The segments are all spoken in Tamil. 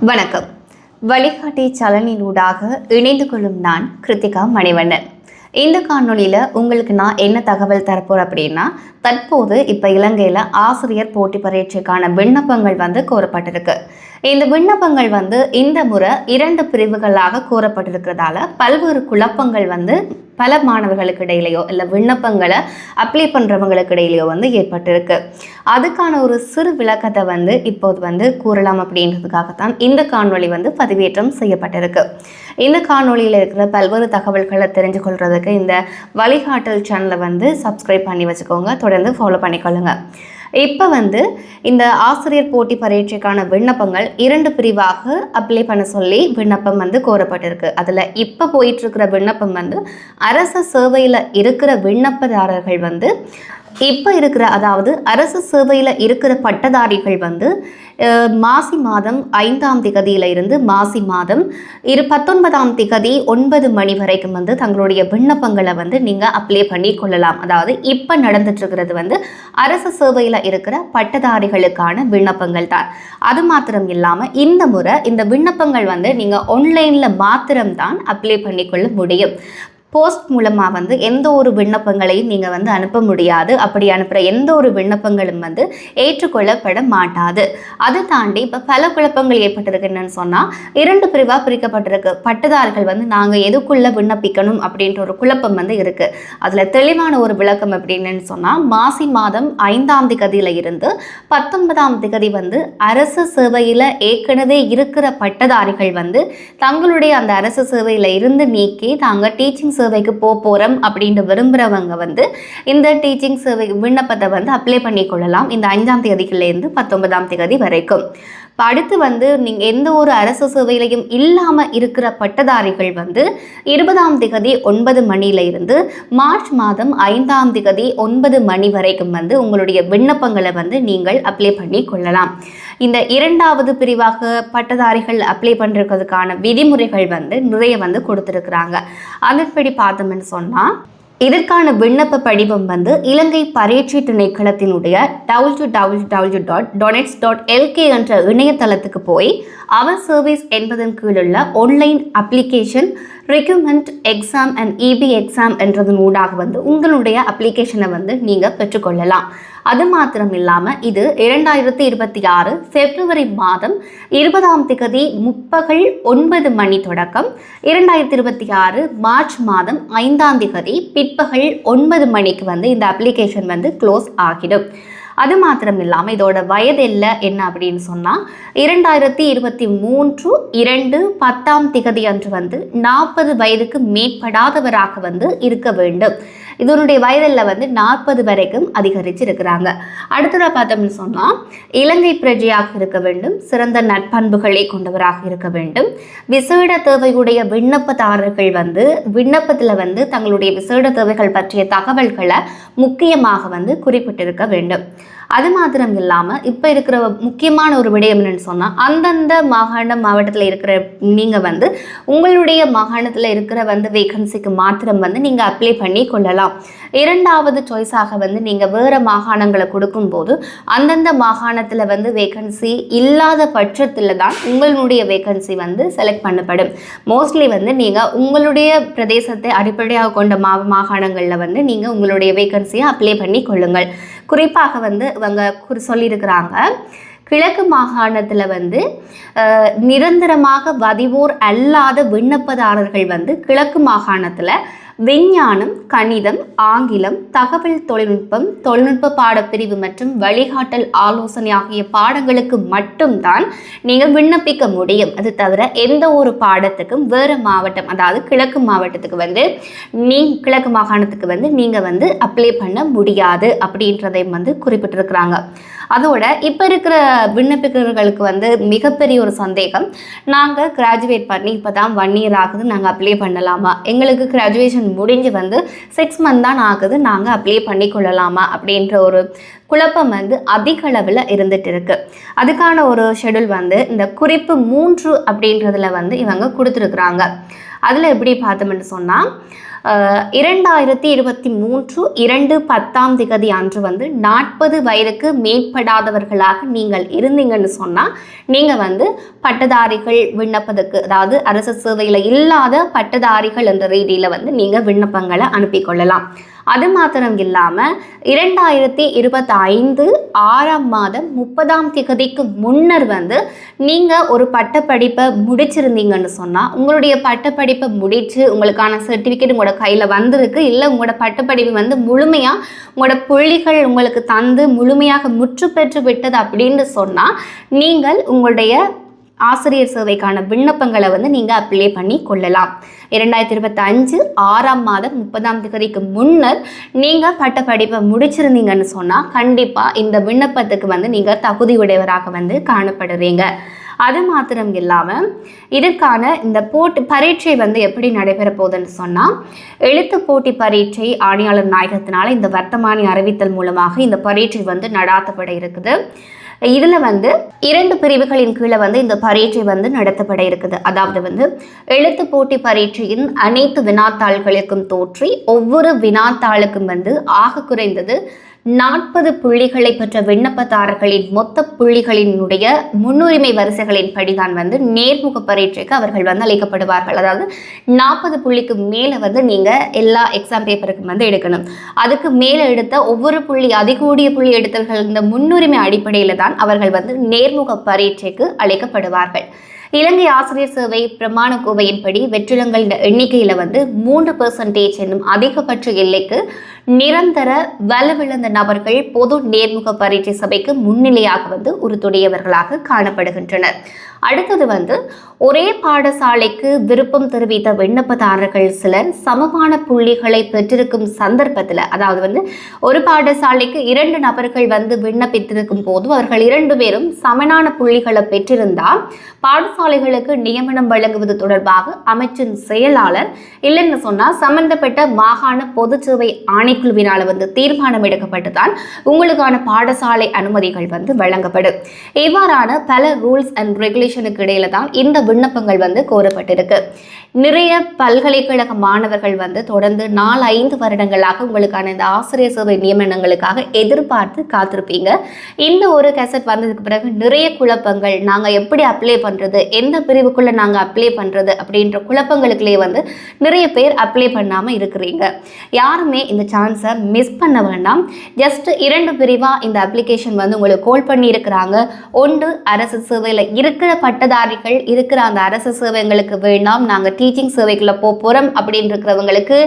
வணக்கம். வழிகாட்டி சலனினூடாக இணைந்து கொள்ளும் நான் கிருத்திகா மணிவண்ணன். இந்த காணொலியில் உங்களுக்கு நான் என்ன தகவல் தரப்போகிறேன் அப்படின்னா, தற்போது இப்போ இலங்கையில் ஆசிரியர் போட்டி பரீட்சைக்கான விண்ணப்பங்கள் கோரப்பட்டிருக்கு. இந்த விண்ணப்பங்கள் இந்த முறை 2 பிரிவுகளாக கோரப்பட்டிருக்கிறதால பல்வேறு குழப்பங்கள் பல மாணவர்களுக்கு இடையிலையோ இல்லை விண்ணப்பங்களை அப்ளை பண்ணுறவங்களுக்கு இடையிலையோ ஏற்பட்டிருக்கு. அதுக்கான ஒரு சிறு விளக்கத்தை இப்போது கூறலாம் அப்படின்றதுக்காகத்தான் இந்த காணொளி பதிவேற்றம் செய்யப்பட்டிருக்கு. இந்த காணொளியில் இருக்கிற பல்வேறு தகவல்களை தெரிஞ்சு கொள்றதுக்கு இந்த வழிகாட்டல் சேனலை சப்ஸ்கிரைப் பண்ணி வச்சுக்கோங்க, தொடர்ந்து ஃபாலோ பண்ணிக்கொள்ளுங்க. இப்போ இந்த ஆசிரியர் போட்டி பரீட்சைக்கான விண்ணப்பங்கள் 2 பிரிவாக அப்ளை பண்ண சொல்லி விண்ணப்பம் கோரப்பட்டிருக்கு. அதில் இப்போ போயிட்டுருக்கிற விண்ணப்பம் அரசு சேவையில் இருக்கிற விண்ணப்பதாரர்கள் இப்போ இருக்கிற, அதாவது அரசு சேவையில் இருக்கிற பட்டதாரிகள் மாசி மாதம் 5ஆம் திகதியிலிருந்து மாசி மாதம் 19ஆம் திகதி 9 மணி வரைக்கும் தங்களுடைய விண்ணப்பங்களை நீங்கள் அப்ளை பண்ணி கொள்ளலாம். அதாவது இப்போ நடந்துட்டு இருக்கிறது அரசு சேவையில் இருக்கிற பட்டதாரிகளுக்கான விண்ணப்பங்கள் தான். அது மாத்திரம் இல்லாமல் இந்த முறை இந்த விண்ணப்பங்கள் நீங்கள் ஆன்லைனில் மாத்திரம்தான் அப்ளை பண்ணிக்கொள்ள முடியும். போஸ்ட் மூலமாக எந்த ஒரு விண்ணப்பங்களையும் நீங்கள் அனுப்ப முடியாது. அப்படி அனுப்புகிற எந்த ஒரு விண்ணப்பங்களும் ஏற்றுக்கொள்ளப்பட மாட்டாது. அதை தாண்டி இப்போ பல குழப்பங்கள் ஏற்பட்டிருக்கு. என்னன்னு சொன்னால் 2 பிரிவாக பிரிக்கப்பட்டிருக்கு. பட்டதாரிகள் நாங்கள் எதுக்குள்ளே விண்ணப்பிக்கணும் அப்படின்ற ஒரு குழப்பம் இருக்குது. அதில் தெளிவான ஒரு விளக்கம் எப்படின்னு சொன்னால், மாசி மாதம் 5ஆம் திகதியில் இருந்து 19ஆம் திகதி அரசு சேவையில் ஏற்கனவே இருக்கிற பட்டதாரிகள் தங்களுடைய அந்த அரசு சேவையில் இருந்து நீக்கி தாங்கள் டீச்சிங் சேவைக்கு போகிறோம் அப்படின்னு விரும்புகிறவங்க இந்த டீச்சிங் சேவை விண்ணப்பத்தை அப்ளை பண்ணி கொள்ளலாம். இந்த 5ஆம் தேதியிலேருந்து 19ஆம் தேதி வரைக்கும். அடுத்து நீங்கள் எந்த ஒரு அரசு சேவையிலையும் இல்லாமல் இருக்கிற பட்டதாரிகள் 20ஆம் திகதி 9 மணியிலிருந்து மார்ச் மாதம் 5ஆம் திகதி 9 மணி வரைக்கும் உங்களுடைய விண்ணப்பங்களை நீங்கள் அப்ளை பண்ணி கொள்ளலாம். இந்த 2வது பிரிவாக பட்டதாரிகள் அப்ளை பண்ணுறதுக்கான விதிமுறைகள் நிறைய கொடுத்துருக்குறாங்க. அதன்படி பார்த்தோம்னு சொன்னால், இதற்கான விண்ணப்ப படிவம் இலங்கை பரீட்சை திணைக்களத்தினுடைய www.donets.lk என்ற இணையதளத்துக்கு போய் அவர் சர்வீஸ் என்பதன் கீழுள்ள online application recruitment exam and EB exam என்றதன் ஊடாக உங்களுடைய அப்ளிகேஷனை நீங்கள் பெற்றுக்கொள்ளலாம். அது மாத்திரம் இல்லாமல் இது 2026 பிப்ரவரி மாதம் 20ஆம் திகதி முற்பகல் 9 மணி தொடக்கம் 2026 மார்ச் மாதம் 5ஆம் திகதி பிற்பகல் 9 மணிக்கு இந்த அப்ளிகேஷன் க்ளோஸ் ஆகிடும். அது மாத்திரம் இல்லாமல் இதோட வயது என்ன அப்படின்னு சொன்னால், 2023 2 10ஆம் திகதி அன்று 40 வயதுக்கு மேற்படாதவராக இருக்க வேண்டும். இதனுடைய வயதில் 40 வரைக்கும் அதிகரிச்சிருக்கிறாங்க. அடுத்ததாக பார்த்தோம்னு சொன்னால், இலங்கை பிரஜையாக இருக்க வேண்டும், சிறந்த நற்பண்புகளை கொண்டவராக இருக்க வேண்டும், விசேட தேவையுடைய விண்ணப்பதாரர்கள் விண்ணப்பத்தில் தங்களுடைய விசேட தேவைகள் பற்றிய தகவல்களை முக்கியமாக குறிப்பிட்டிருக்க வேண்டும். அது மாத்திரம் இல்லாமல் இப்போ இருக்கிற முக்கியமான ஒரு விடயம் என்னன்னு சொன்னால், அந்தந்த மாவட்டத்தில் இருக்கிற நீங்கள் உங்களுடைய மாகாணத்தில் இருக்கிற வேகன்சிக்கு மாத்திரம் நீங்கள் அப்ளை பண்ணி கொள்ளலாம். 2வது சாய்ஸாக நீங்கள் வேறு மாகாணங்களை கொடுக்கும்போது அந்தந்த மாகாணத்தில் வேகன்சி இல்லாத பட்சத்தில் தான் உங்களுடைய வேகன்சி செலக்ட் பண்ணப்படும். மோஸ்ட்லி நீங்கள் உங்களுடைய பிரதேசத்தை அடிப்படையாக கொண்ட மாகாணங்களில் நீங்கள் உங்களுடைய வேகன்சியை அப்ளை பண்ணி கொள்ளுங்கள். குறிப்பாக இவங்க சொல்லியிருக்கிறாங்க, கிழக்கு மாகாணத்தில் நிரந்தரமாக வதிவோர் அல்லாத விண்ணப்பதாரர்கள் கிழக்கு மாகாணத்தில் விஞ்ஞானம், கணிதம், ஆங்கிலம், தகவல் தொழில்நுட்பம், தொழில்நுட்ப பாடப்பிரிவு மற்றும் வழிகாட்டல் ஆலோசனை ஆகிய பாடங்களுக்கு மட்டும்தான் நீங்கள் விண்ணப்பிக்க முடியும். அது தவிர எந்த ஒரு பாடத்துக்கும் வேறு மாவட்டம், அதாவது கிழக்கு மாவட்டத்துக்கு கிழக்கு மாகாணத்துக்கு நீங்கள் அப்ளை பண்ண முடியாது அப்படின்றதை குறிப்பிட்டிருக்கிறாங்க. அதோட இப்போ இருக்கிற விண்ணப்பிக்கிறவர்களுக்கு மிகப்பெரிய ஒரு சந்தேகம், நாங்கள் கிராஜுவேட் பண்ணி இப்போ தான் 1 year ஆகுது, நாங்கள் அப்ளை பண்ணலாமா, எங்களுக்கு கிராஜுவேஷன் முடிஞ்சு 6 months தான் ஆகுது, நாங்கள் அப்ளை பண்ணி கொள்ளலாமா அப்படின்ற ஒரு குழப்பம் அதிக அளவில் இருந்துட்டு இருக்கு. அதுக்கான ஒரு ஷெடியூல் இந்த குறிப்பு 3 அப்படின்றதுல இவங்க கொடுத்துருக்குறாங்க. அதில் எப்படி பார்த்தோம்னு சொன்னால், 2023 2/10 அன்று வந்து 40 வயதுக்கு மேற்படாதவர்களாக நீங்கள் இருந்தீங்கன்னு சொன்னால் நீங்கள் வந்து பட்டதாரிகள் விண்ணப்பத்துக்கு, அதாவது அரசு சேவையில் இல்லாத பட்டதாரிகள் என்ற ரீதியில் வந்து நீங்கள் விண்ணப்பங்களை அனுப்பி கொள்ளலாம். அது மாத்திரம் இல்லாமல் 2025 6ஆம் மாதம் 30 முன்னர் வந்து நீங்கள் ஒரு பட்டப்படிப்பை முடிச்சிருந்தீங்கன்னு சொன்னால், உங்களுடைய பட்டப்படிப்பை முடித்து உங்களுக்கான சர்டிஃபிகேட் உங்களோட கையில் வந்திருக்கு, இல்லை உங்களோட பட்டப்படிப்பு வந்து முழுமையாக உங்களோட புள்ளிகள் உங்களுக்கு தந்து முழுமையாக முற்று பெற்று விட்டது அப்படின்னு சொன்னால், நீங்கள் உங்களுடைய ஆசிரியர் சேவைக்கான விண்ணப்பங்களை வந்து நீங்கள் அப்ளை பண்ணி கொள்ளலாம். 2025 6ஆம் மாதம் 30 முன்னர் நீங்கள் பட்டப்படிப்பை முடிச்சிருந்தீங்கன்னு சொன்னால் கண்டிப்பாக இந்த விண்ணப்பத்துக்கு வந்து நீங்கள் தகுதியுடையவராக வந்து காணப்படுறீங்க. அது மாத்திரம் இல்லாமல் இதற்கான இந்த பரீட்சை வந்து எப்படி நடைபெற போகுதுன்னு சொன்னால், எழுத்து போட்டி பரீட்சை ஆணையாளர் நாயகத்தினால இந்த வர்த்தமானி அறிவித்தல் மூலமாக இந்த பரீட்சை வந்து நடாத்தப்பட இருக்குது. இதில் வந்து 2 பிரிவுகளின் கீழே வந்து இந்த பரீட்சை வந்து நடத்தப்பட இருக்குது. அதாவது வந்து எழுத்து போட்டி பரீட்சையின் அனைத்து வினாத்தாள்களுக்கும் தோற்றி ஒவ்வொரு வினாத்தாளுக்கும் வந்து ஆக குறைந்தது 40 புள்ளிகளை பெற்ற விண்ணப்பதாரர்களின் மொத்த புள்ளிகளினுடைய முன்னுரிமை வரிசைகளின் படிதான் வந்து நேர்முக பரீட்சைக்கு அவர்கள் வந்து அளிக்கப்படுவார்கள். அதாவது 40 புள்ளிக்கு மேலே வந்து நீங்கள் எல்லா எக்ஸாம் பேப்பருக்கும் வந்து எடுக்கணும். அதுக்கு மேலே எடுத்த ஒவ்வொரு புள்ளி அதிகூடிய புள்ளி எடுத்தவர்கள் இந்த முன்னுரிமை அடிப்படையில் தான் அவர்கள் வந்து நேர்முக பரீட்சைக்கு அளிக்கப்படுவார்கள். இலங்கை ஆசிரியர் சேவை பிரமாண கோவையின்படி வெற்றிடங்களின் எண்ணிக்கையில் வந்து 3% என்னும் அதிகபட்ச எல்லைக்கு நிரந்தர வலுவிழந்த நபர்கள் பொது நேர்முக பரீட்சை சபைக்கு முன்னிலையாக வந்து உறுதுடையவர்களாக காணப்படுகின்றனர். அடுத்தது வந்து ஒரே பாடசாலைக்கு விருப்பம் தெரிவித்த விண்ணப்பதாரர்கள் சிலர் சமமான புள்ளிகளை பெற்றிருக்கும் சந்தர்ப்பத்தில், அதாவது வந்து ஒரு பாடசாலைக்கு 2 நபர்கள் வந்து விண்ணப்பித்திருக்கும் போது அவர்கள் 2 பேரும் சமனான புள்ளிகளை பெற்றிருந்தால் பாடசாலைகளுக்கு நியமனம் வழங்குவது தொடர்பாக அமைச்சின் செயலாளர் இல்லைன்னு சொன்னால் சம்பந்தப்பட்ட மாகாண பொதுச்சேவை ஆணைக்குழுவினால் வந்து தீர்மானம் எடுக்கப்பட்டுதான் உங்களுக்கான பாடசாலை அனுமதிகள் வந்து வழங்கப்படும். இவ்வாறான பல ரூல்ஸ் அண்ட் ரெகுலேஷனுக்கு இடையில தான் இந்த விண்ணப்பங்கள் வந்து கோரப்பட்டிருக்கு. நிறைய பல்கலைக்கழக மாணவர்கள் வந்து தொடர்ந்து 4-5 வருடங்களாக உங்களுக்கான இந்த ஆசிரியர் சேவை நியமனங்களுக்காக எதிர்பார்த்து காத்திருப்பீங்க. இந்த ஒரு கேசட் வந்ததுக்கு பிறகு நிறைய குழப்பங்கள், நாங்கள் எப்படி அப்ளை பண்ணுறது, எந்த பிரிவுக்குள்ளே நாங்கள் அப்ளை பண்ணுறது அப்படின்ற குழப்பங்களுக்குள்ளே வந்து நிறைய பேர் அப்ளை பண்ணாமல் இருக்கிறீங்க. யாருமே இந்த சான்ஸை மிஸ் பண்ண வேண்டாம். ஜஸ்ட் 2 பிரிவாக இந்த அப்ளிகேஷன் வந்து உங்களுக்கு கால் பண்ணி இருக்கிறாங்க. ஒன்று அரசு சேவையில் இருக்கிற பட்டதாரிகள் இருக்கிற அந்த அரசு சேவைங்களுக்கு வேண்டாம், நாங்கள் டீச்சிங் சேவைக்குள்ளே போகிறோம் அப்படின்னு இருக்கிறவங்களுக்கு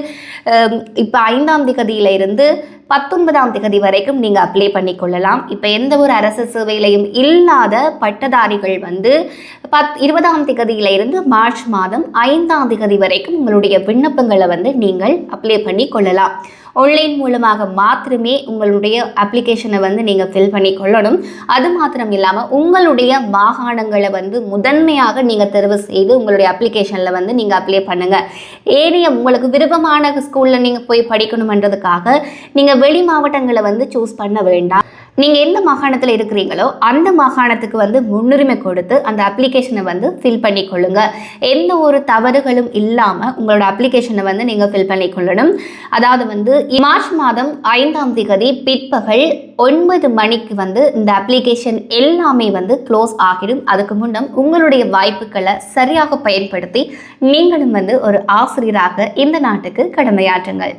இப்போ 5ஆம் தேதியிலிருந்து 19ஆம் தேதி வரைக்கும் நீங்கள் அப்ளை பண்ணி கொள்ளலாம். இப்போ எந்த ஒரு அரசு சேவையிலையும் இல்லாத பட்டதாரிகள் வந்து 20ஆம் தேதியிலிருந்து மார்ச் மாதம் 5ஆம் தேதி வரைக்கும் உங்களுடைய விண்ணப்பங்களை வந்து நீங்கள் அப்ளை பண்ணி கொள்ளலாம். ஆன்லைன் மூலமாக மாத்திரமே உங்களுடைய அப்ளிகேஷனை வந்து நீங்கள் ஃபில் பண்ணி கொள்ளணும். அது மாத்திரம் இல்லாமல் உங்களுடைய மாகாணங்களை வந்து முதன்மையாக நீங்கள் தெரிவு செய்து உங்களுடைய அப்ளிகேஷனில் வந்து நீங்கள் அப்ளை பண்ணுங்கள். ஏனைய உங்களுக்கு விருப்பமான ஸ்கூலில் நீங்கள் போய் படிக்கணுன்றதுக்காக நீங்கள் வெளி மாவட்டங்களை வந்து சூஸ் பண்ண வேண்டாம். நீங்கள் எந்த மாகாணத்தில் இருக்கிறீங்களோ அந்த மாகாணத்துக்கு வந்து முன்னுரிமை கொடுத்து அந்த அப்ளிகேஷனை வந்து ஃபில் பண்ணி கொள்ளுங்கள். எந்த ஒரு தவறுகளும் இல்லாமல் உங்களோட அப்ளிகேஷனை வந்து நீங்கள் ஃபில் பண்ணி கொள்ளணும். அதாவது வந்து மார்ச் மாதம் 5ஆம் தேதி பிற்பகல் 9 மணிக்கு வந்து இந்த அப்ளிகேஷன் எல்லாமே வந்து க்ளோஸ் ஆகிடும். அதுக்கு முன்னம் உங்களுடைய வாய்ப்புகளை சரியாக பயன்படுத்தி நீங்களும் வந்து ஒரு ஆசிரியராக இந்த நாட்டுக்கு கடமையாற்றுங்கள்.